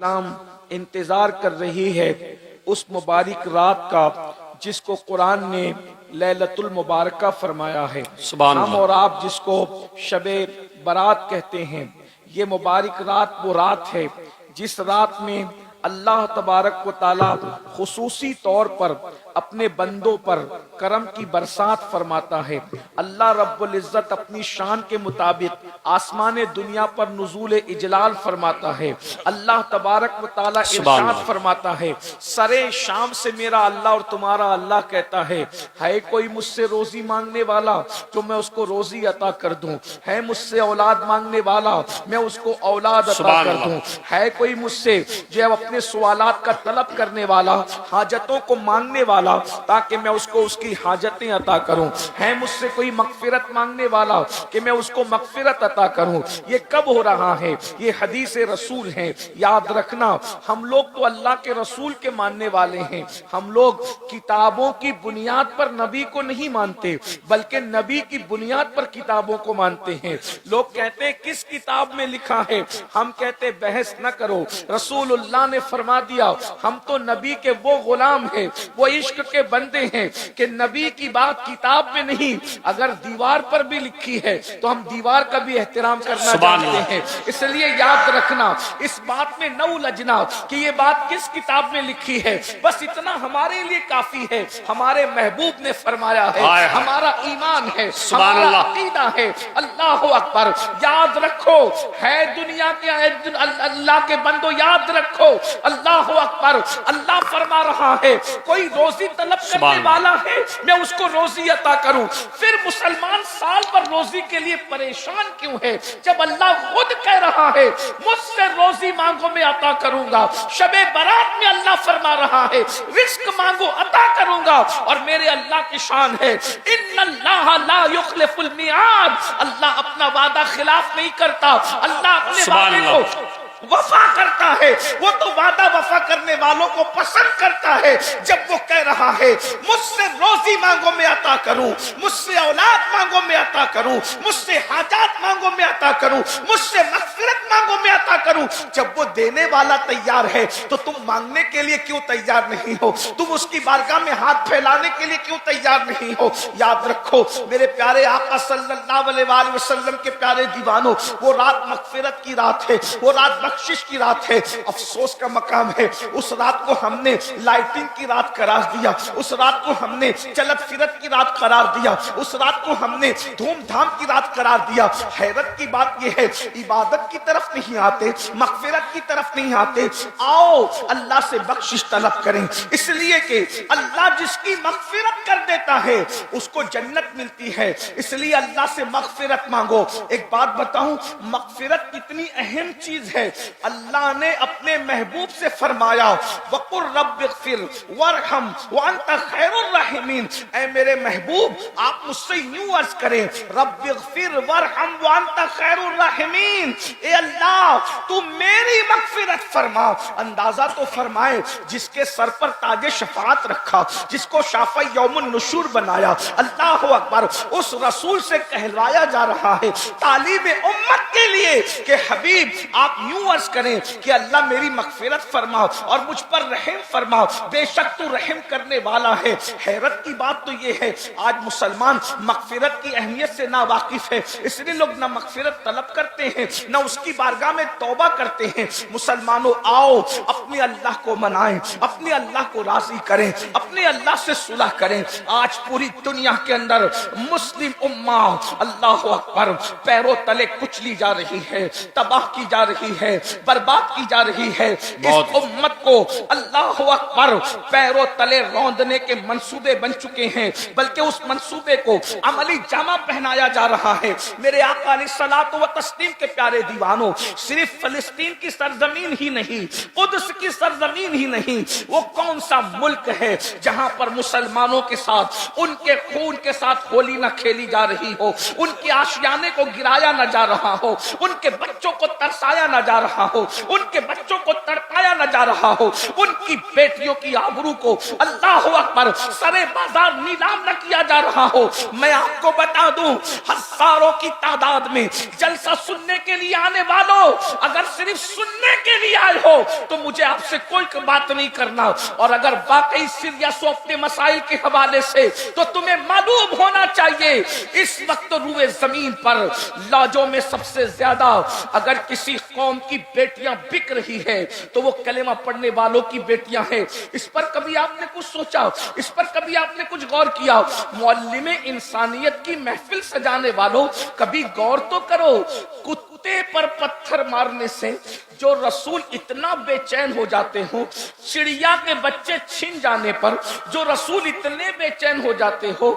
اسلام انتظار کر رہی ہے اس مبارک رات کا جس کو قرآن نے لیلۃ المبارکہ فرمایا ہے۔ ہم اور آپ جس کو شب برات کہتے ہیں، یہ مبارک رات وہ رات ہے جس رات میں اللہ تبارک و تعالی خصوصی طور پر اپنے بندوں پر کرم کی برسات فرماتا ہے۔ اللہ رب العزت اپنی شان کے مطابق آسمان دنیا پر نزول اجلال فرماتا ہے۔ اللہ تبارک و تعالی ارشاد فرماتا ہے، سرے شام سے میرا اللہ اور تمہارا اللہ کہتا ہے کوئی مجھ سے روزی مانگنے والا تو میں اس کو روزی عطا کر دوں، ہے مجھ سے اولاد مانگنے والا میں اس کو اولاد عطا کر دوں، ہے کوئی مجھ سے جو اپنے سوالات کا طلب کرنے والا، حاجتوں کو مانگنے والا تاکہ میں اس کو اس کی حاجتیں عطا کروں، ہے مجھ سے کوئی مغفرت مانگنے والا کہ میں اس کو مغفرت عطا کروں۔ یہ کب ہو رہا ہے؟ یہ حدیث رسول ہے، یاد رکھنا۔ ہم لوگ تو اللہ کے رسول کے ماننے والے ہیں، ہم لوگ کتابوں کی بنیاد پر نبی کو نہیں مانتے بلکہ نبی کی بنیاد پر کتابوں کو مانتے ہیں۔ لوگ کہتے ہیں کس کتاب میں لکھا ہے، ہم کہتے بحث نہ کرو، رسول اللہ نے فرما دیا۔ ہم تو نبی کے وہ غلام ہیں، وہ عشق کے بندے ہیں کہ نبی کی بات کتاب میں نہیں، اگر دیوار پر بھی لکھی ہے تو ہم دیوار کا بھی احترام کرنا جانتے ہیں۔ اس لیے یاد رکھنا، اس بات میں نہ الجھنا کہ یہ بات کس کتاب میں لکھی ہے، بس اتنا ہمارے لیے کافی ہے۔ ہمارے محبوب نے فرمایا ہے، ہمارا ایمان ہے، ہمارا عقیدہ ہے۔ اللہ اکبر، یاد رکھو، ہے دنیا کے اللہ کے بندو، یاد رکھو، اللہ اکبر، اللہ فرما رہا ہے کوئی روزی طلب کرنے والا ہے میں اس کو روزی عطا کروں۔ پھر مسلمان سال پر روزی کے لیے پریشان کیوں ہے جب اللہ خود کہہ رہا ہے مجھ سے روزی مانگو میں عطا کروں گا۔ شب برات میں اللہ فرما رہا ہے رزق مانگو عطا کروں گا، اور میرے اللہ کی شان ہے ان اللہ لا یخلف المیعاد، اللہ اپنا وعدہ خلاف نہیں کرتا، اللہ اپنے وعدے کو وفا کرتا ہے۔ وہ تو وعدہ وفا کرنے والوں کو پسند کرتا ہے جب وہ کہہ رہا ہے مجھ سے روزی مانگو میں عطا کروں، مجھ سے اولاد مانگو میں عطا کروں، مجھ سے حاجات مانگو میں عطا کروں، مجھ سے مغفرت مانگو میں عطا کروں۔ جب وہ دینے والا تیار ہے تو تم مانگنے کے لیے کیوں تیار نہیں ہو؟ تم اس کی بارگاہ میں ہاتھ پھیلانے کے لیے کیوں تیار نہیں ہو؟ یاد رکھو میرے پیارے آقا صلی اللہ علیہ وآلہ وسلم کے پیارے دیوانوں، وہ رات مغفرت کی رات ہے، وہ رات بخشش کی رات ہے۔ افسوس کا مقام ہے اس رات کو ہم نے لائٹنگ کی رات قرار دیا، اس رات کو ہم نے چلت فرت کی رات قرار دیا، اس رات کو ہم نے دھوم دھام کی رات قرار دیا۔ حیرت کی بات یہ ہے عبادت کی طرف نہیں آتے، مغفرت کی طرف نہیں آتے۔ آؤ اللہ سے بخشش طلب کریں، اس لیے کہ اللہ جس کی مغفرت کر دیتا ہے اس کو جنت ملتی ہے، اس لیے اللہ سے مغفرت مانگو۔ ایک بات بتاؤں، مغفرت کتنی اہم چیز ہے۔ اللہ نے اپنے محبوب سے فرمایا وَقُلْ رَبِّ اغْفِرْ وَارْحَمْ وَأَنْتَ خَيْرُ الرَّاحِمِينَ، اے میرے محبوب آپ مجھ سے یوں عرض کریں رب اغفر وارحم وانت خیر الراحمین، اے اللہ تو میری مغفرت فرما۔ اندازہ تو فرمائے جس کے سر پر تاج شفاعت رکھا، جس کو شافع یوم النشور بنایا، اللہ اکبر، اس رسول سے کہلوایا جا رہا ہے تعلیم امت کے لیے کہ حبیب آپ یوں عرض کریں کہ اللہ میری مغفرت فرما اور مجھ پر رحم فرما، بے شک تو رحم کرنے والا ہے۔ حیرت کی بات تو یہ ہے آج مسلمان مغفرت کی اہمیت سے نا واقف ہے، اس لیے لوگ نہ مغفرت طلب کرتے ہیں نہ اس کی بارگاہ میں توبہ کرتے ہیں۔ مسلمانوں آؤ اپنے اللہ کو منائیں، اپنے اللہ کو راضی کریں، اپنے اللہ سے صلح کریں۔ آج پوری دنیا کے اندر مسلم امہ اللہ اکبر پیروں تلے کچلی جا رہی ہے، تباہ کی جا رہی ہے، برباد کی جا رہی ہے۔ اس امت کو اللہ اکبر پیروں تلے روندنے کے منصوبے بن چکے ہیں، بلکہ اس منصوبے کو عملی جامہ پہنایا جا رہا ہے۔ میرے آقا علیہ الصلوۃ والتسلیم کے پیارے دیوانوں، صرف فلسطین کی سرزمین ہی نہیں، قدس کی سرزمین ہی نہیں، وہ کون سا ملک ہے جہاں پر مسلمانوں کے ساتھ ان کے خون کے ساتھ ہولی نہ کھیلی جا رہی ہو، ان کے آشیانے کو گرایا نہ جا رہا ہو، ان کے بچوں کو ترسایا نہ جا رہا ہو، ان کے بچوں کو تڑپایا نہ جا رہا ہو، ان کی بیٹیوں کی آبرو کو اللہ اکبر سرے بازار نیلام نہ کیا جا رہا ہو۔ میں آپ کو بتا دوں ہزاروں کی تعداد میں جلسہ سننے کے لیے آنے والوں، اگر صرف سننے کے لیے آئے ہو تو مجھے آپ سے کوئی بات نہیں کرنا، اور اگر واقعی سیریس ہو اپنے مسائل کے حوالے سے تو تمہیں معلوم ہونا چاہیے اس وقت روئے زمین پر لاجوں میں سب سے زیادہ اگر کسی قوم کی بیٹیاں بک رہی ہے تو وہ کلمہ پڑھنے والوں کی بیٹیاں ہیں۔ اس پر کبھی آپ نے کچھ سوچا؟ اس پر کبھی آپ نے کچھ غور کیا؟ معلم انسانیت کی محفل سجانے والوں کبھی غور تو کرو، کتے پر پتھر مارنے سے جو رسول اتنا بے چین ہو جاتے ہوں، چڑیا کے بچے چھن جانے پر جو رسول اتنے بے چین ہو جاتے ہو،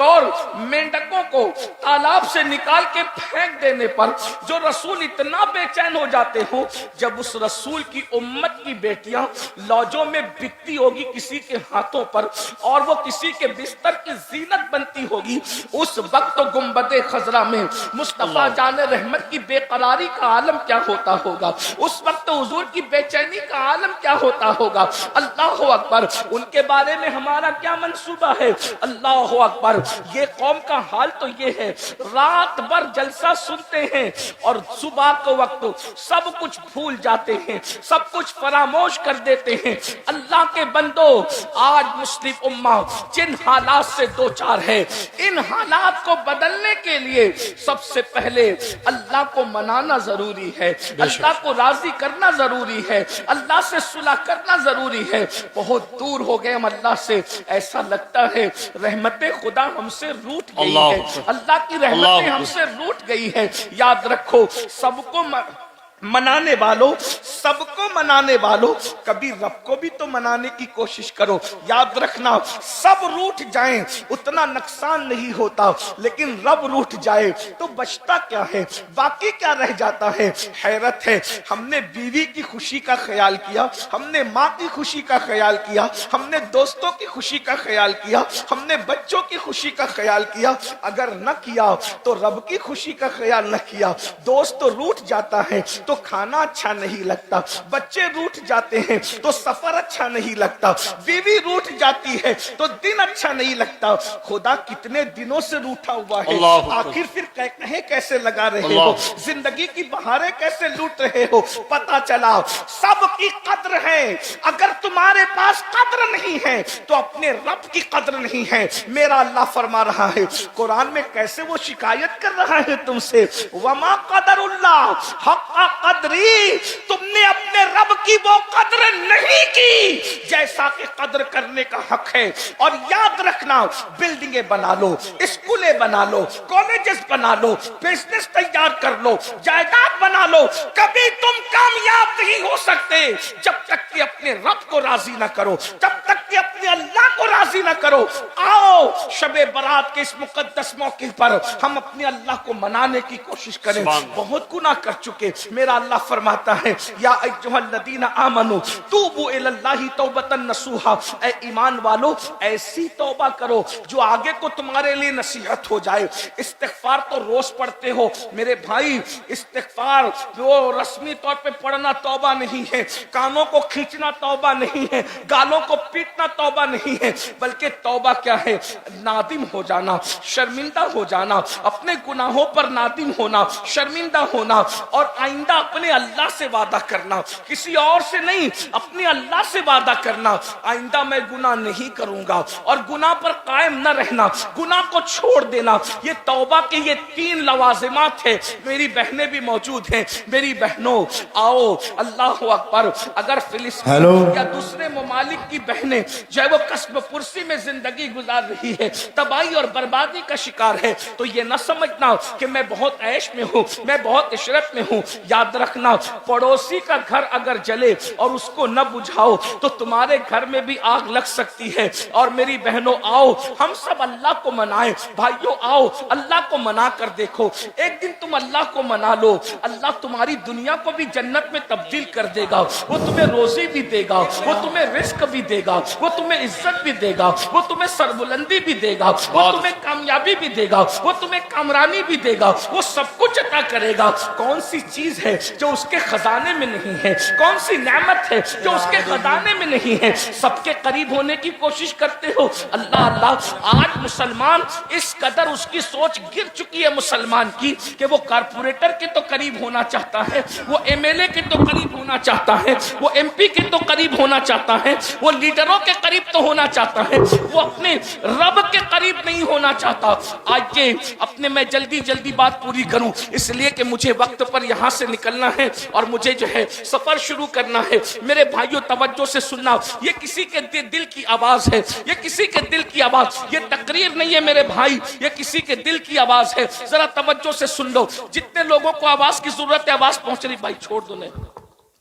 اور مینڈکوں کو تالاب سے نکال کے پھینک دینے پر جو رسول اتنا بے چین ہو جاتے ہو، جب اس رسول کی امت کی بیٹیاں لاجوں میں بکتی ہوگی کسی کے ہاتھوں پر اور وہ کسی کے بستر کی زینت بنتی ہوگی، اس وقت گنبد خضرا میں مصطفیٰ جان رحمت کی بے قراری کا عالم کیا ہوتا ہوگا، اس وقت حضور کی بے چینی کا عالم کیا ہوتا ہوگا۔ اللہ اکبر، ان کے بارے میں ہمارا کیا منصوبہ ہے؟ اللہ اکبر، یہ قوم کا حال تو یہ ہے، رات بھر جلسہ سنتے ہیں اور صبح کے وقت سب کچھ بھول جاتے ہیں، سب کچھ فراموش کر دیتے ہیں۔ اللہ کے بندو، آج مسلم امہ جن حالات سے دو چار ہے، ان حالات کو بدلنے کے لیے سب سے پہلے اللہ کو منانا ضروری ہے، اللہ کو راضی کرنا ضروری ہے، اللہ سے صلح کرنا ضروری ہے۔ بہت دور ہو گئے ہم اللہ سے، ایسا لگتا ہے رحمت خدا ہم سے روٹ گئی ہے، اللہ کی رحمتیں ہم سے روٹ گئی ہے۔ یاد رکھو، سب کو منانے والوں، سب کو منانے والوں، کبھی رب کو بھی تو منانے کی کوشش کرو۔ یاد رکھنا، سب روٹ جائیں اتنا نقصان نہیں ہوتا، لیکن رب روٹ جائے تو بچتا کیا ہے، باقی کیا رہ جاتا ہے؟ حیرت ہے، ہم نے بیوی کی خوشی کا خیال کیا، ہم نے ماں کی خوشی کا خیال کیا، ہم نے دوستوں کی خوشی کا خیال کیا، ہم نے بچوں کی خوشی کا خیال کیا، اگر نہ کیا تو رب کی خوشی کا خیال نہ کیا۔ دوست تو روٹ جاتا ہے تو کھانا اچھا نہیں لگتا، بچے روٹ جاتے ہیں تو سفر اچھا نہیں لگتا، بیوی روٹ جاتی ہے تو دن اچھا نہیں لگتا۔ خدا کتنے دنوں سے روٹا ہوا ہے، آخر پھر کہیں کیسے لگا رہے ہو، زندگی کی بہاریں کیسے لوٹ رہے ہو؟ پتا چلا سب کی قدر ہے، اگر تمہارے پاس قدر نہیں ہے تو اپنے رب کی قدر نہیں ہے۔ میرا اللہ فرما رہا ہے قرآن میں، کیسے وہ شکایت کر رہا ہے تم سے، وما قدر اللہ حق قدری، تم نے اپنے رب کی وہ قدر نہیں کی جیسا کہ قدر کرنے کا حق ہے۔ اور یاد رکھنا، بلڈنگیں بنا لو، اسکولیں بنا لو، کالجز بنا لو، بزنس تیار کر لو، جائیداد بنا لو، کبھی تم کامیاب نہیں ہو سکتے جب تک کہ اپنے رب کو راضی نہ کرو، جب تک کہ اپنے اللہ کو راضی نہ کرو۔ آؤ شب برات کے اس مقدس موقع پر ہم اپنے اللہ کو منانے کی کوشش کریں۔ بہت گناہ کر چکے، میرا اللہ فرماتا ہے یا ایھا الذین آمنوا توبوا الی اللہ توبۃ نصوحا، اے ایمان والو ایسی توبہ کرو جو آگے کو تمہارے لیے نصیحت ہو جائے۔ استغفار تو روز پڑھتے ہو میرے بھائی، استغفار وہ رسمی طور پہ پڑھنا توبہ نہیں ہے، کانوں کو کھینچنا توبہ نہیں ہے، گالوں کو پیٹنا توبہ نہیں ہے، بلکہ توبہ کیا ہے؟ نادم ہو جانا، شرمندہ ہو جانا، اپنے گناہوں پر نادم ہونا، شرمندہ ہونا، اور آئندہ اپنے اللہ سے وعدہ کرنا، کسی اور سے نہیں، اپنے اللہ سے وعدہ کرنا، آئندہ میں گناہ نہیں کروں گا، اور گناہ پر قائم نہ رہنا، گناہ کو چھوڑ دینا۔ یہ توبہ کے یہ 3 لوازمات ہیں۔ میری بہنیں بھی موجود ہیں، میری بہنوں آؤ، اللہ اکبر، اگر فلسطین یا دوسرے ممالک کی بہنیں جو ہے وہ کسب پرسی میں زندگی گزار رہی ہے، تباہی اور بربادی کا شکار ہے، تو یہ نہ سمجھنا کہ میں بہت عیش میں ہوں، میں بہت عشرت میں ہوں۔ یاد رکھنا، پڑوسی کا گھر اگر جلے اور اس کو نہ بجھاؤ تو تمہارے گھر میں بھی آگ لگ سکتی ہے۔ اور میری بہنوں آؤ، ہم سب اللہ کو منائیں، بھائیوں آؤ اللہ کو منا کر دیکھو۔ ایک دن تم اللہ کو منا لو، اللہ تمہاری دنیا کو بھی جنت میں تبدیل کر دے گا، وہ تمہیں روزی بھی دے گا، وہ تمہیں رزق بھی دے گا، وہ تمہیں عزت بھی دے دے گا, وہ تمہیں سربلندی بھی دے گا, وہ تمہیں کامیابی بھی دے گا, وہ تمہیں کامرانی بھی دے گا, وہ سب کچھ عطا کرے گا. کون سی چیز ہے جو اس کے خزانے میں نہیں ہے؟ کون سی نعمت ہے جو اس کے خزانے میں نہیں ہے؟ سب کے قریب ہونے کی کوشش کرتے ہو. اللہ اللہ, آج مسلمان اس قدر اس کی سوچ گر چکی ہے مسلمان کی کہ وہ کارپوریٹر کے تو قریب ہونا چاہتا ہے, وہ ایم ایل اے کے تو قریب ہونا چاہتا ہے, وہ ایم پی کے تو قریب ہونا چاہتا ہے, وہ لیڈروں کے قریب تو ہونا چاہتا ہے, وہ اپنے رب کے قریب نہیں ہونا چاہتا. آج یہ اپنے میں جلدی بات پوری کروں اس لیے کہ مجھے وقت پر یہاں سے نکلنا ہے اور مجھے جو ہے سفر شروع کرنا ہے. میرے بھائیوں توجہ سے سننا, یہ کسی کے دل کی آواز ہے, یہ کسی کے دل کی آواز, یہ تقریر نہیں ہے میرے بھائی, یہ کسی کے دل کی آواز ہے. ذرا توجہ سے سن لو. جتنے لوگوں کو آواز کی ضرورت ہے آواز پہنچ رہی, بھائی چھوڑ دو, نہیں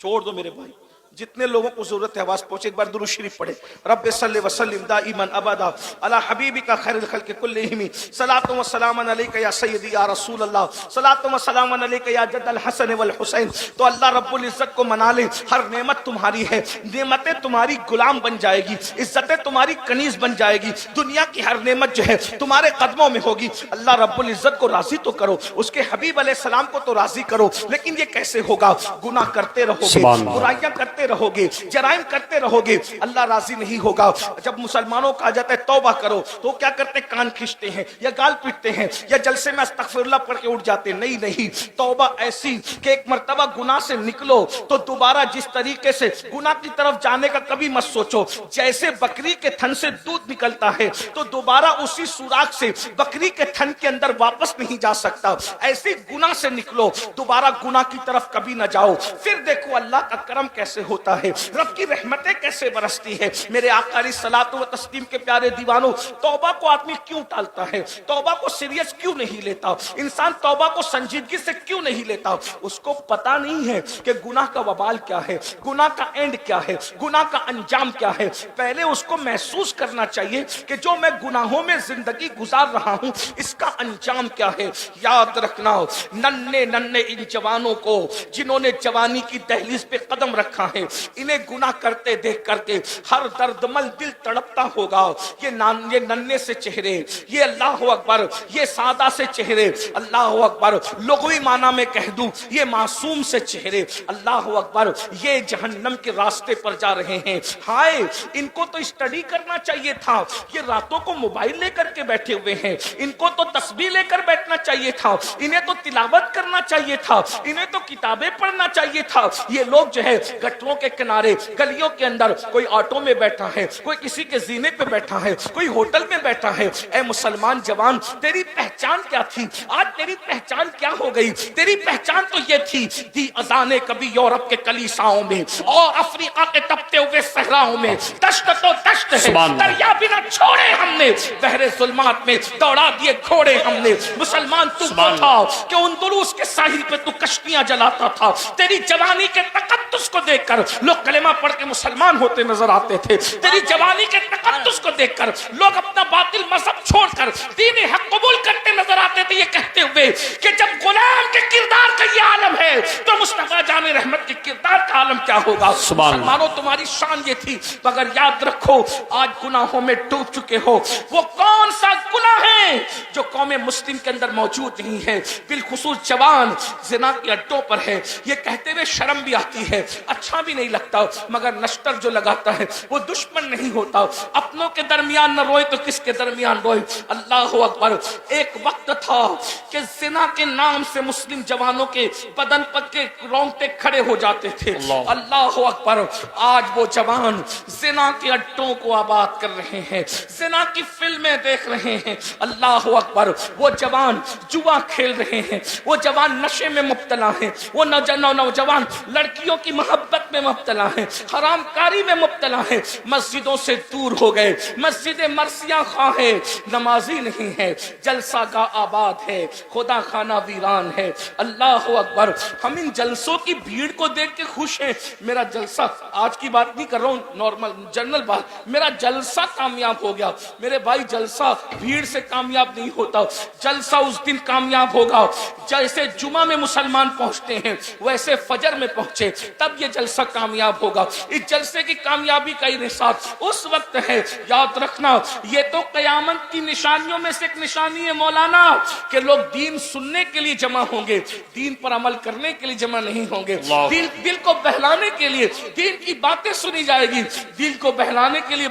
چھوڑ دو میرے بھائی, جتنے لوگوں کو ضرورت ہے آواز پہنچے. ایک بار درود شریف پڑھے. رب صلی وسلم دائما ابدا علی حبیبک خیر الخلق کلہم, صلاۃ و سلام علیک یا سیدی یا رسول اللہ, صلاۃ و سلام علیک یا جد الحسن والحسین. تو اللہ رب العزت کو منا لے, ہر نعمت تمہاری ہے, نعمتیں تمہاری غلام بن جائے گی, عزتیں تمہاری کنیز بن جائے گی, دنیا کی ہر نعمت جو ہے تمہارے قدموں میں ہوگی. اللہ رب العزت کو راضی تو کرو, اس کے حبیب علیہ السلام کو تو راضی کرو, لیکن یہ کیسے ہوگا؟ گناہ کرتے رہو گے, برائیاں کرتے رہو گے, جرائم کرتے رہو گے, اللہ راضی نہیں ہوگا. جب مسلمانوں کا جاتا ہے توبہ کرو تو کیا کرتے؟ کان کھینچتے ہیں یا گال پیٹتے ہیں یا جلسے میں استغفر اللہ پڑھ کے اٹھ جاتے. نہیں, توبہ ایسی کہ ایک مرتبہ گناہ سے نکلو تو دوبارہ جس طریقے سے گناہ کی طرف جانے کا کبھی مت سوچو. جیسے بکری کے تھن سے دودھ نکلتا ہے تو دوبارہ اسی سوراخ سے بکری کے تھن کے اندر واپس نہیں جا سکتا, ایسے گناہ سے نکلو, دوبارہ گناہ کی طرف کبھی نہ جاؤ. پھر دیکھو اللہ کا کرم کیسے ہوتا ہے, رب کی رحمتیں کیسے برستی ہے. میرے آقا علیہ الصلوۃ و تسلیم کے پیارے دیوانوں, توبہ کو آدمی کیوں ٹالتا ہے؟ توبہ کو سیریس کیوں نہیں لیتا انسان؟ توبہ کو سنجیدگی سے کیوں نہیں لیتا؟ اس کو پتا نہیں ہے کہ گناہ کا وبال کیا ہے, گناہ کا اینڈ کیا ہے, گناہ کا انجام کیا ہے. پہلے اس کو محسوس کرنا چاہیے کہ جو میں گناہوں میں زندگی گزار رہا ہوں اس کا انجام کیا ہے. یاد رکھنا, ننھے ان جوانوں کو جنہوں نے جوانی کی دہلیز پہ قدم رکھا ہے, انہیں گناہ کرتے دیکھ کر کے ہر دردمل دل تڑپتا ہوگا. یہ ننھے سے چہرے, یہ اللہ اکبر, یہ سادہ سے چہرے, اللہ اکبر, لغوی معنی میں کہہ دوں یہ معصوم سے چہرے, اللہ اکبر, یہ جہنم کے راستے پر جا رہے ہیں. ہائے, ان کو تو اسٹڈی کرنا چاہیے تھا, یہ راتوں کو موبائل لے کر کے بیٹھے ہوئے ہیں. ان کو تو تسبیح لے کر بیٹھنا چاہیے تھا, انہیں تو تلاوت کرنا چاہیے تھا, انہیں تو کتابیں پڑھنا چاہیے تھا. یہ لوگ جو ہے گٹروں کے کنارے, گلیوں کے اندر, کوئی آٹو میں بیٹھا ہے, کوئی کسی کے زینے پہ بیٹھا ہے, کوئی ہوٹل میں بیٹھا ہے. اے مسلمان جوان, تیری پہچان کیا تھی؟ آج تیری پہچان کیا ہو گئی؟ تیری پہچان تو یہ تھی دی اذانیں کبھی یورپ کے کلیساؤں میں اور افریقہ کے تپتے ہوئے صحراؤں میں. دشت تو دشت ہے, دریا بھی نہ چھوڑے ہم نے, بحر ظلمات میں دوڑا دیے گھوڑے ہم نے. مسلمان تو وہ تھا کہ اندلس کے ساحل پہ تو کشتیاں جلاتا تھا. تیری جوانی کے تقدس کو دیکھ کر لوگ کلمہ پڑھ کے مسلمان ہوتے نظر آتے تھے. تیری جوانی کے تقدس کو دیکھ کر لوگ اپنا باطل مذہب چھوڑ کر دین حق قبول کرتے نظر آتے تھے, یہ کہتے ہوئے کہ جب غلام کے کردار کا یہ عالم ہے تو مصطفیٰ جان رحمت کے کردار کا عالم کیا ہوگا. مسلمانوں, تمہاری شان یہ تھی, مگر یاد رکھو آج گناہوں میں ڈوب چکے ہو. وہ کون سا گناہ ہے جو قوم مسلم کے اندر موجود نہیں ہے؟ بالخصوص جوان زنا کے اڈوں پر ہے. یہ کہتے ہوئے شرم بھی آتی ہے, اچھا بھی نہیں لگتا, مگر نشتر جو لگاتا ہے وہ دشمن نہیں ہوتا. اپنوں کے درمیان نہ روئے تو کس کے درمیان روئے. اللہ اکبر. ایک وقت تھا کہ زنا کے نام سے مسلم جوانوں کے بدن پر کے رونگٹے کھڑے ہو جاتے تھے. اللہ اکبر. آج وہ جوان زنا کے اڈوں کو آباد کر رہے ہیں, زنا کی فلمیں دیکھ رہے ہیں. اللہ اکبر. وہ جوان جوا کھیل رہے ہیں, وہ جوان نشے میں مبتلا ہیں, وہ نوجوان لڑکیوں کی محبت میں مبتلا ہیں, حرام کاری میں مبتلا ہیں, مسجدوں سے دور ہو گئے, مسجد مرثیہ خواہ ہیں, نمازی نہیں ہے, جلسہ گاہ آباد ہے، خدا خانہ ویران ہے۔ اللہ اکبر۔ ہم ان جلسوں کی بھیڑ کو دیکھ کے خوش ہیں۔ میرا جلسہ، آج کی بات نہیں کر رہا ہوں، نارمل جنرل بات، میرا جلسہ کامیاب ہو گیا۔ میرے بھائی جلسہ بھیڑ سے کامیاب نہیں ہوتا، جلسہ اس دن کامیاب ہوگا جیسے جمعہ میں مسلمان پہنچتے ہیں ویسے فجر میں پہنچے، تب یہ جلسہ کامیاب ہوگا۔ اس جلسے کی کامیابی کا انحصار اس وقت ہے، یاد رکھنا یہ تو قیامت کی نشانیوں میں سے ایک نشانی ہے مولانا، کہ لوگ دین سننے کے لیے جمع ہوں گے، دین پر عمل کرنے کے لیے جمع نہیں ہوں گے۔ دل کو بہلانے کے لیے دین کی باتیں سنی جائے گی، دل کو بہلانے کے لیے